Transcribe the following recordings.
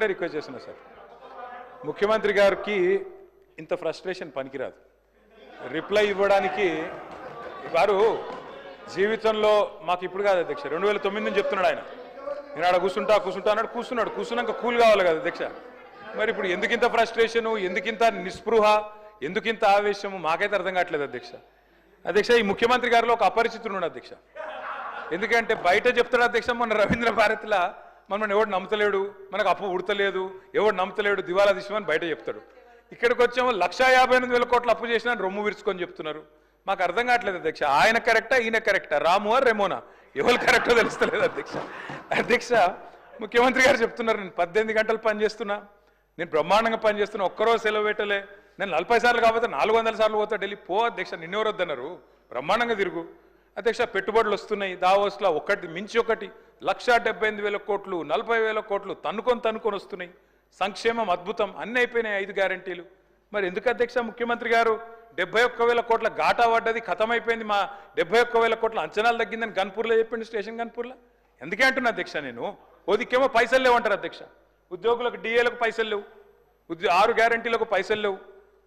ఒకటే రిక్వెస్ట్ చేస్తున్నా సార్, ముఖ్యమంత్రి గారికి ఇంత ఫ్రస్ట్రేషన్ పనికిరాదు. రిప్లై ఇవ్వడానికి వారు జీవితంలో మాకు ఇప్పుడు కాదు అధ్యక్ష, 2009 నుంచి చెప్తున్నాడు ఆయన. నేను ఆడ కూర్చుంటా అన్నాడు, కూర్చున్నాక కూల్ కావాలి కదా అధ్యక్ష. మరి ఇప్పుడు ఎందుకింత ఫ్రస్ట్రేషను, ఎందుకింత నిస్పృహ, ఎందుకింత ఆవేశము మాకైతే అర్థం కావట్లేదు అధ్యక్ష. ఈ ముఖ్యమంత్రి గారిలో ఒక అపరిచితుడు అధ్యక్ష. ఎందుకంటే బయట చెప్తాడు అధ్యక్ష, మొన్న రవీంద్ర భారతిలా మనల్ని ఎవడు నమ్ముతలేడు, మనకు అప్పు ఉడతలేదు, ఎవడు నమ్ముతలేడు, దివాలా తీసామని బయట చెప్తాడు. ఇక్కడికి వచ్చామో 1,58,000 కోట్లు అప్పు చేసినా రొమ్ము విరుచుకొని చెప్తున్నారు. మాకు అర్థం కావట్లేదు అధ్యక్ష, ఆయన కరెక్టా ఈయన కరెక్టా, రాము రెమోనా, ఎవరు కరెక్టో తెలుస్తలేదు అధ్యక్ష. ముఖ్యమంత్రి గారు చెప్తున్నారు, నేను 18 గంటలు పనిచేస్తున్నా, నేను బ్రహ్మాండంగా పనిచేస్తున్నా, ఒక్కరోజు సెలవు పెట్టలే, నేను 40 సార్లు కాకపోతే 400 సార్లు పోతా ఢిల్లీ. పో అధ్యక్ష, నిన్నెవరు వద్దన్నారు, బ్రహ్మాండంగా తిరుగు అధ్యక్ష. పెట్టుబడులు వస్తున్నాయి దావోస్లో, ఒకటి మించి ఒకటి, 1,78,000 కోట్లు, 40,000 కోట్లు తన్నుకొని వస్తున్నాయి. సంక్షేమం అద్భుతం, అన్నీ అయిపోయినాయి 5 గ్యారంటీలు. మరి ఎందుకు అధ్యక్ష ముఖ్యమంత్రి గారు 71,000 కోట్ల ఘాటా పడ్డది, ఖతమైపోయింది, మా 71,000 కోట్ల అంచనాలు తగ్గిందని గన్పూర్లో చెప్పిండు, స్టేషన్ గన్పూర్లో. ఎందుకే అంటున్నా అధ్యక్ష, నేను ఓదికేమో పైసలు లేవంటారు అధ్యక్ష, ఉద్యోగులకు డిఏలకు పైసలు లేవు, 6 గ్యారంటీలకు పైసలు లేవు,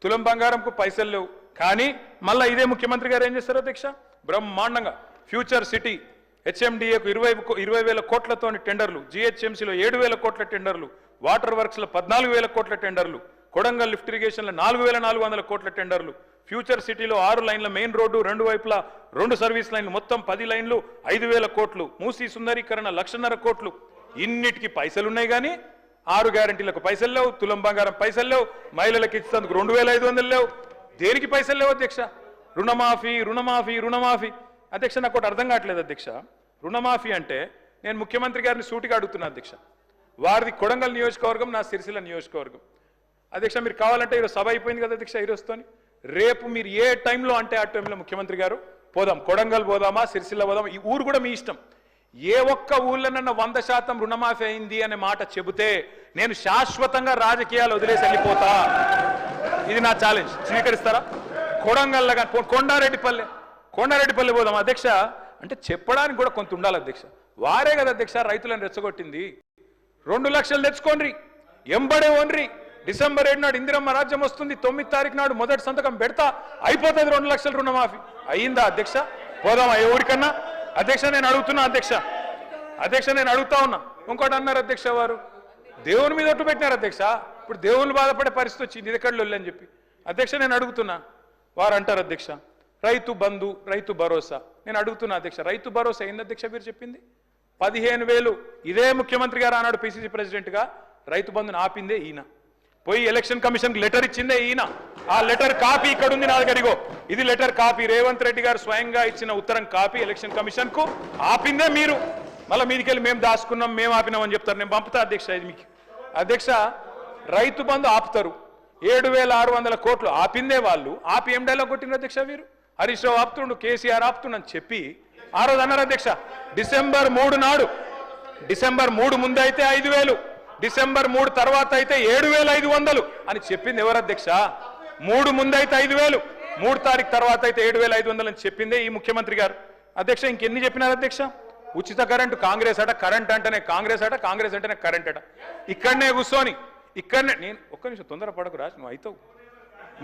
తులం బంగారంకు పైసలు లేవు. కానీ మళ్ళీ ఇదే ముఖ్యమంత్రి గారు ఏం చేస్తారు అధ్యక్ష, బ్రహ్మాండంగా ఫ్యూచర్ సిటీ హెచ్ఎండిఏకు 20,000 కోట్లతో టెండర్లు, జిహెచ్ఎంసీలో 7,000 కోట్ల టెండర్లు, వాటర్ వర్క్స్లో 14,000 కోట్ల టెండర్లు, కొడంగల్ లిఫ్ట్ ఇరిగేషన్లో 4,400 కోట్ల టెండర్లు, ఫ్యూచర్ సిటీలో 6 లైన్ల మెయిన్ రోడ్డు, 2 వైపులా 2 సర్వీస్ లైన్లు, మొత్తం 10 లైన్లు 5,000 కోట్లు, మూసీ సుందరీకరణ 1,50,000 కోట్లు. ఇన్నిటికి పైసలు ఉన్నాయి కానీ 6 గ్యారంటీలకు పైసలు లేవు, తులం బంగారం పైసలు లేవు, మహిళలకు ఇచ్చేందుకు 2,500 లేవు. దేనికి పైసలు లేవు అధ్యక్ష? రుణమాఫీ అధ్యక్ష. నాకు ఒకటి అర్థం కావట్లేదు అధ్యక్ష. రుణమాఫీ అంటే నేను ముఖ్యమంత్రి గారిని సూటిగా అడుగుతున్నా అధ్యక్ష, వారిది కొడంగల్ నియోజకవర్గం, నా సిరిసిల్ల నియోజకవర్గం అధ్యక్ష. మీరు కావాలంటే ఈరోజు సభ అయిపోయింది కదా అధ్యక్ష, ఈరోజుతోని రేపు మీరు ఏ టైంలో అంటే ఆ టైంలో ముఖ్యమంత్రి గారు పోదాం, కొడంగల్ పోదామా, సిరిసిల్ల పోదామా, ఈ ఊరు కూడా మీ ఇష్టం. ఏ ఒక్క ఊళ్ళోనన్నా 100% రుణమాఫీ అయింది అనే మాట చెబితే నేను శాశ్వతంగా రాజకీయాలు వదిలేసి వెళ్ళిపోతా. ఇది నా ఛాలెంజ్, స్వీకరిస్తారా? కొడంగల్ కొండారెడ్డిపల్లి పోదాం అధ్యక్ష. అంటే చెప్పడానికి కూడా కొంత ఉండాలి అధ్యక్ష. వారే కదా అధ్యక్ష రైతులను రెచ్చగొట్టింది. 2 లక్షలు తెచ్చుకోండి, ఎంబడే ఓన్రి, డిసెంబర్ 7 నాడు ఇందిరమ్మ రాజ్యం వస్తుంది, 9 తారీఖు నాడు మొదటి సంతకం పెడతా, అయిపోతుంది 2 లక్షల రుణమాఫీ. అయ్యిందా అధ్యక్ష? పోదామా ఏ ఊరికన్నా అధ్యక్ష? నేను అడుగుతున్నా అధ్యక్ష, నేను అడుగుతా ఉన్నా. ఇంకోటి అన్నారు అధ్యక్ష, వారు దేవుని మీద ఒట్టు పెట్టినారు అధ్యక్ష. ఇప్పుడు దేవుని బాధపడే పరిస్థితి వచ్చింది, ఇది ఎక్కడ అని చెప్పి అధ్యక్ష నేను అడుగుతున్నా. వారు అంటారు అధ్యక్ష రైతు బంధు, రైతు భరోసా. నేను అడుగుతున్నా అధ్యక్ష, రైతు భరోసా ఏంది అధ్యక్ష మీరు చెప్పింది? 15,000 ఇదే ముఖ్యమంత్రి గారు ఆనాడు పిసిసి ప్రెసిడెంట్గా రైతు బంధుని ఆపిందే ఈయన. పోయి ఎలక్షన్ కమిషన్కి లెటర్ ఇచ్చిందే ఈయన. ఆ లెటర్ కాపీ ఇక్కడ ఉంది నా దగ్గర, ఇగో ఇది లెటర్ కాపీ, రేవంత్ రెడ్డి గారు స్వయంగా ఇచ్చిన ఉత్తరం కాపీ ఎలక్షన్ కమిషన్ కు ఆపిందే మీరు. మళ్ళీ మీదికెళ్ళి మేము దాచుకున్నాం, మేము ఆపినామని చెప్తారు. నేను పంపుతా అధ్యక్ష ఇది మీకు. అధ్యక్ష రైతు బంధు ఆపుతారు, 7,600 కోట్లు ఆపిందే వాళ్ళు. ఆపి ఏం డైలాగ్ కొట్టిన అధ్యక్ష వీరు? హరీష్ రావు ఆపుతుండు, కేసీఆర్ ఆపుతుండని చెప్పి ఆ రోజు అన్నారు అధ్యక్ష. డిసెంబర్ 3 నాడు, డిసెంబర్ 3 ముందు అయితే 5,000, డిసెంబర్ 3 తర్వాత అయితే 7,500 అని చెప్పింది ఎవరు అధ్యక్ష? 3 ముందు అయితే 5,000, 3 తారీఖు తర్వాత అయితే 7,500 అని చెప్పిందే ఈ ముఖ్యమంత్రి గారు. అధ్యక్ష ఇంకెన్ని చెప్పినారు అధ్యక్ష? ఉచిత కరెంటు కాంగ్రెస్ అట, కరెంట్ అంటేనే కాంగ్రెస్ అట, కాంగ్రెస్ అంటేనే కరెంట్ అట. ఇక్కడనే కూర్చొని నేను ఒక్క నిమిషం తొందరపడకు రాజు, నువ్వు అవుతావు.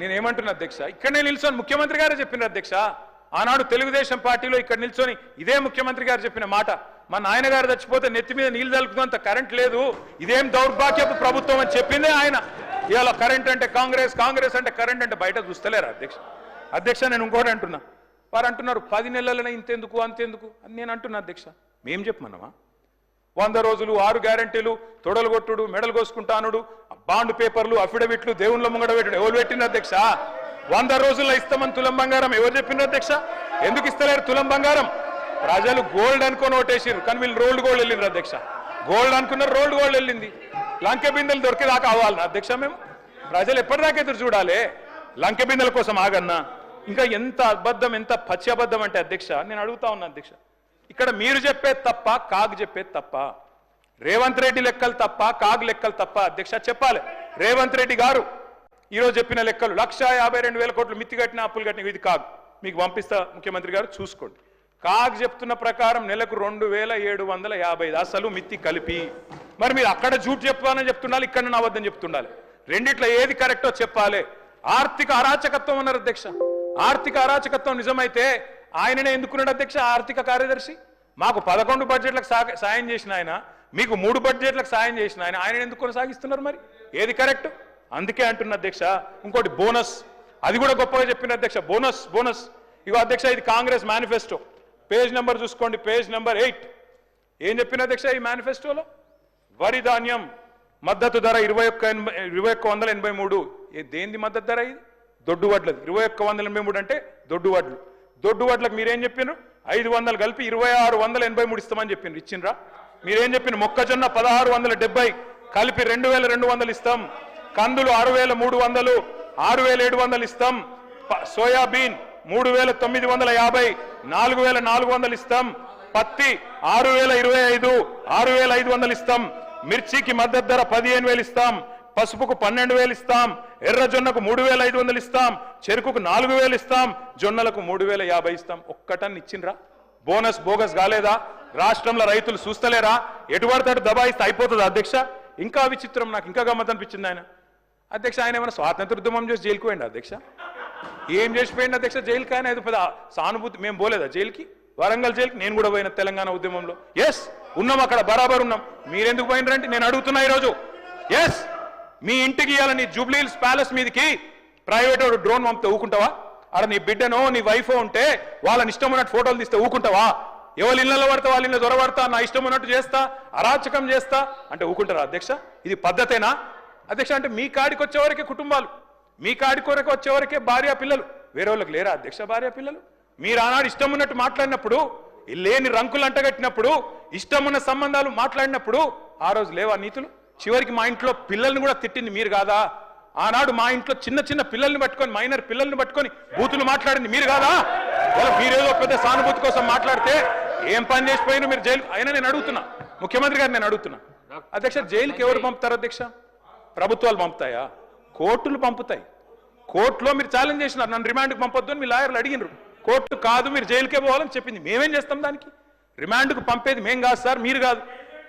నేనేమంటున్నా అధ్యక్ష, ఇక్కడనే నిల్చొని ముఖ్యమంత్రి గారే చెప్పినారు అధ్యక్ష. ఆనాడు తెలుగుదేశం పార్టీలో ఇక్కడ నిల్చొని ఇదే ముఖ్యమంత్రి గారు చెప్పిన మాట, మా నాయన గారు చచ్చిపోతే నెత్తి మీద నీళ్లు తలుపుతున్నంత కరెంట్ లేదు, ఇదేం దౌర్భాగ్యపు ప్రభుత్వం అని చెప్పిందే ఆయన. ఇవాళ కరెంట్ అంటే కాంగ్రెస్, కాంగ్రెస్ అంటే కరెంట్ అంటే బయట చూస్తలేరా అధ్యక్ష? నేను ఇంకోటి అంటున్నా, వారు అంటున్నారు 10 నెలలనే ఇంతెందుకు అంతెందుకు అని నేను అంటున్నా అధ్యక్ష. మేం చెప్పమన్నామా? 100 రోజులు, 6 గ్యారంటీలు, తొడలు కొట్టుడు, మెడలు కోసుకుంటానుడు, బాండ్ పేపర్లు, అఫిడవిట్లు, దేవుళ్ళ ముంగడ పెట్టుడు ఎవరు పెట్టిన అధ్యక్ష? 100 రోజుల్లో ఇస్తామని తులం బంగారం ఎవరు చెప్పిండ్రు అధ్యక్ష? ఎందుకు ఇస్తలేరు తులం బంగారం? ప్రజలు గోల్డ్ అనుకొని ఓటేసిరు, కానీ వీళ్ళు రోల్డ్ గోల్డ్ వెళ్ళిండ్రు అధ్యక్ష. గోల్డ్ అనుకున్నారు, రోల్డ్ గోల్డ్ వెళ్ళింది. లంకె బిందెలు దొరికేదాకా అవ్వాలన్నా అధ్యక్ష మేము? ప్రజలు ఎప్పటిదాకా ఎదురు చూడాలి? లంకె బిందెల కోసం ఆగన్నా? ఇంకా ఎంత అబద్ధం, ఎంత పచ్చి అబద్ధం అంటే అధ్యక్ష నేను అడుగుతా ఉన్నా అధ్యక్ష, ఇక్కడ మీరు చెప్పేది తప్ప, కాగ్ చెప్పేది తప్ప? రేవంత్ రెడ్డి లెక్కలు తప్ప, కాగ్ లెక్కలు తప్ప అధ్యక్ష? చెప్పాలి. రేవంత్ రెడ్డి గారు ఈరోజు చెప్పిన లెక్కలు 1,52,000 కోట్లు మిత్తి కట్టిన, అప్పులు కట్టిన, ఇది కాగ్. మీకు పంపిస్తా ముఖ్యమంత్రి గారు, చూసుకోండి. కాగ్ చెప్తున్న ప్రకారం నెలకు 2750 అసలు మిత్తి కలిపి. మరి మీరు అక్కడ జూట్ చెప్పాలని చెప్తుండాలి, ఇక్కడ అబద్ధం చెప్తుండాలి. రెండిట్లో ఏది కరెక్టో చెప్పాలి. ఆర్థిక అరాచకత్వం అన్నారు అధ్యక్ష. ఆర్థిక అరాచకత్వం నిజమైతే ఆయననే ఎందుకున్నాడు అధ్యక్ష ఆర్థిక కార్యదర్శి? మాకు 11 బడ్జెట్లకు సాయం చేసిన ఆయన, మీకు 3 బడ్జెట్లకు సాయం చేసిన ఆయన ఎందుకు కొనసాగిస్తున్నారు? మరి ఏది కరెక్ట్? అందుకే అంటున్న అధ్యక్ష. ఇంకోటి బోనస్, అది కూడా గొప్పగా చెప్పిన అధ్యక్ష. బోనస్ ఇగో అధ్యక్ష, ఇది కాంగ్రెస్ మేనిఫెస్టో. పేజ్ నెంబర్ చూసుకోండి, పేజ్ నెంబర్ 8. ఏం చెప్పిన అధ్యక్ష ఈ మేనిఫెస్టోలో? వరి ధాన్యం మద్దతు ధర 2183. దేనిది మద్దతు ధర? ఇది దొడ్డు వడ్లది. 2183 అంటే దొడ్డు వడ్లు. దొడ్డు వడ్లకు మీరేం చెప్పినారు? 500 కలిపి 2683 ఇస్తామని చెప్పినారు. ఇచ్చిండ్రా? మీరేం చెప్పిన? మొక్కజొన్న 1670 కలిపి 2200 ఇస్తాం. కందులు 6300 6700 ఇస్తాం. సోయాబీన్ 3950 4400 ఇస్తాం. పత్తి 6025 6500 ఇస్తాం. మిర్చికి మద్దతు ధర 15000 ఇస్తాం. పసుపుకు 12000 ఇస్తాం. ఎర్రజొన్నకు 3500 ఇస్తాం. చెరుకుకు 4000 ఇస్తాం. జొన్నలకు 3050 ఇస్తాం. ఒక్కటన్ని ఇచ్చిండ్రా? బోనస్ బోగస్ కాలేదా? రాష్ట్రంలో రైతులు చూస్తలేరా? ఎటుపడతాడు దబాయిస్తే అయిపోతుంది అధ్యక్ష. ఇంకా విచిత్రం, నాకు ఇంకా గమ్మత్ అనిపించింది ఆయన అధ్యక్ష. ఆయన ఏమైనా స్వాతంత్ర ఉద్యమం చేసి జైలుకు పోయింది అధ్యక్ష? ఏం చేసిపోయింది అధ్యక్ష జైలుకి? ఆయన ఏదో పెద్ద సానుభూతి. మేము పోలేదా జైలుకి? వరంగల్ జైలుకి నేను కూడా పోయిన తెలంగాణ ఉద్యమంలో. ఎస్ ఉన్నాం, అక్కడ బరాబర్ ఉన్నాం. మీరెందుకు పోయినరంటే నేను అడుగుతున్నా ఈరోజు. ఎస్, మీ ఇంటికి ఇవ్వాలని జూబ్లీహిల్స్ ప్యాలెస్ మీదకి ప్రైవేట్ డ్రోన్ పంపితే ఊకుంటావా? అక్కడ నీ బిడ్డనో నీ వైఫో ఉంటే వాళ్ళని ఇష్టం ఉన్నట్టు ఫోటోలు తీస్తే ఊకుంటావా? ఎవరి ఇళ్లలో పడతా వాళ్ళ ఇళ్ళ దొరబడతా, నా ఇష్టం ఉన్నట్టు చేస్తా, అరాచకం చేస్తా అంటే ఊకుంటారా అధ్యక్ష? ఇది పద్ధతేనా అధ్యక్ష? అంటే మీ కాడికి వచ్చేవరకే కుటుంబాలు, మీ కాడి కొరకు వచ్చేవరకే భార్య పిల్లలు, వేరే వాళ్ళకి లేరా అధ్యక్ష భార్య పిల్లలు? మీరు ఆనాడు ఇష్టం ఉన్నట్టు మాట్లాడినప్పుడు, లేని రంకులు అంటగట్టినప్పుడు, ఇష్టం ఉన్న సంబంధాలు మాట్లాడినప్పుడు ఆ రోజు లేవా నీతులు? చివరికి మా ఇంట్లో పిల్లల్ని కూడా తిట్టింది మీరు కాదా? ఆనాడు మా ఇంట్లో చిన్న చిన్న పిల్లల్ని పట్టుకొని, మైనర్ పిల్లల్ని పట్టుకొని బూతులు మాట్లాడింది మీరు కాదా? మీరేదో పెద్ద సానుభూతి కోసం మాట్లాడితే ఏం పని చేసిపోయినా మీరు జైలు. అయినా నేను అడుగుతున్నా ముఖ్యమంత్రి గారు, నేను అడుగుతున్నా అధ్యక్ష, జైలుకి ఎవరు పంపుతారు అధ్యక్ష? ప్రభుత్వాలు పంపుతాయా? కోర్టులు పంపుతాయి. కోర్టులో మీరు ఛాలెంజ్ చేసినారు, నన్ను రిమాండ్కి పంపొద్దు అని మీ లాయర్లు అడిగినారు. కోర్టు కాదు మీరు జైలుకే పోవాలని చెప్పింది. మేమేం చేస్తాం దానికి? రిమాండ్కు పంపేది మేం కాదు సార్, మీరు కాదు.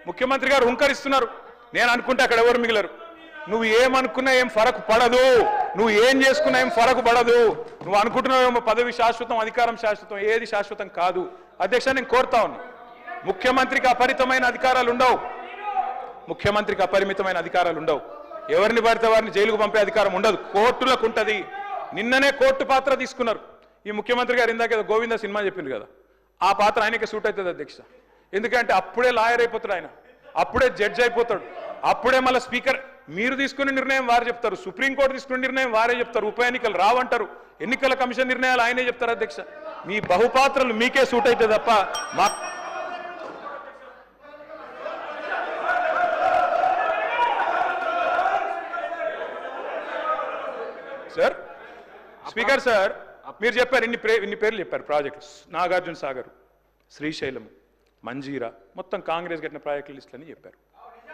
ముఖ్యమంత్రి గారు హుంకరిస్తున్నారు. నేను అనుకుంటే అక్కడ ఎవరు మిగిలరు. నువ్వు ఏమనుకున్నా ఏం ఫరక్ పడదు, నువ్వు ఏం చేసుకున్నా ఏం ఫరక్ పడదు. నువ్వు అనుకుంటున్నావు పదవి శాశ్వతం, అధికారం శాశ్వతం, ఏది శాశ్వతం కాదు అధ్యక్ష. నేను కోరుతా ఉన్నా, ముఖ్యమంత్రికి అపరిమితమైన అధికారాలు ఉండవు. ముఖ్యమంత్రికి అపరిమితమైన అధికారాలు ఉండవు. ఎవరిని పడితే వారిని జైలుకు పంపే అధికారం ఉండదు, కోర్టులకు ఉంటుంది. నిన్ననే కోర్టు పాత్ర తీసుకున్నారు ఈ ముఖ్యమంత్రి గారు. ఇందాక ఏదో గోవింద సినిమా చెప్పింది కదా, ఆ పాత్ర ఆయనకే సూట్ అవుతుంది అధ్యక్ష. ఎందుకంటే అప్పుడే లాయర్ అయిపోతాడు ఆయన, అప్పుడే జడ్జి అయిపోతాడు, అప్పుడే మళ్ళీ స్పీకర్. మీరు తీసుకునే నిర్ణయం వారు చెప్తారు, సుప్రీంకోర్టు తీసుకునే నిర్ణయం వారే చెప్తారు, ఉప ఎన్నికలు రావంటారు, ఎన్నికల కమిషన్ నిర్ణయాలు ఆయనే చెప్తారు అధ్యక్ష. మీ బహుపాత్రలు మీకే సూట్ అయితే తప్ప మా సార్. స్పీకర్ సార్, మీరు చెప్పారు ఇన్ని పేర్లు చెప్పారు ప్రాజెక్టులు. నాగార్జున సాగర్, శ్రీశైలం, మంజీరా, మొత్తం కాంగ్రెస్ కట్టిన ప్రాజెక్టుల లిస్టులు అని చెప్పారు.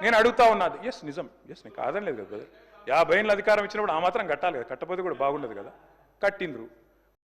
నేను అడుగుతా ఉన్నది, ఎస్ నిజం, ఎస్ నేను కాదని లేదు కదా బ్రదర్. 50 ఏళ్ళ అధికారం ఇచ్చినప్పుడు ఆ మాత్రం కట్టాలి కదా, కట్టపోతే కూడా బాగుండదు కదా. కట్టిండ్రు,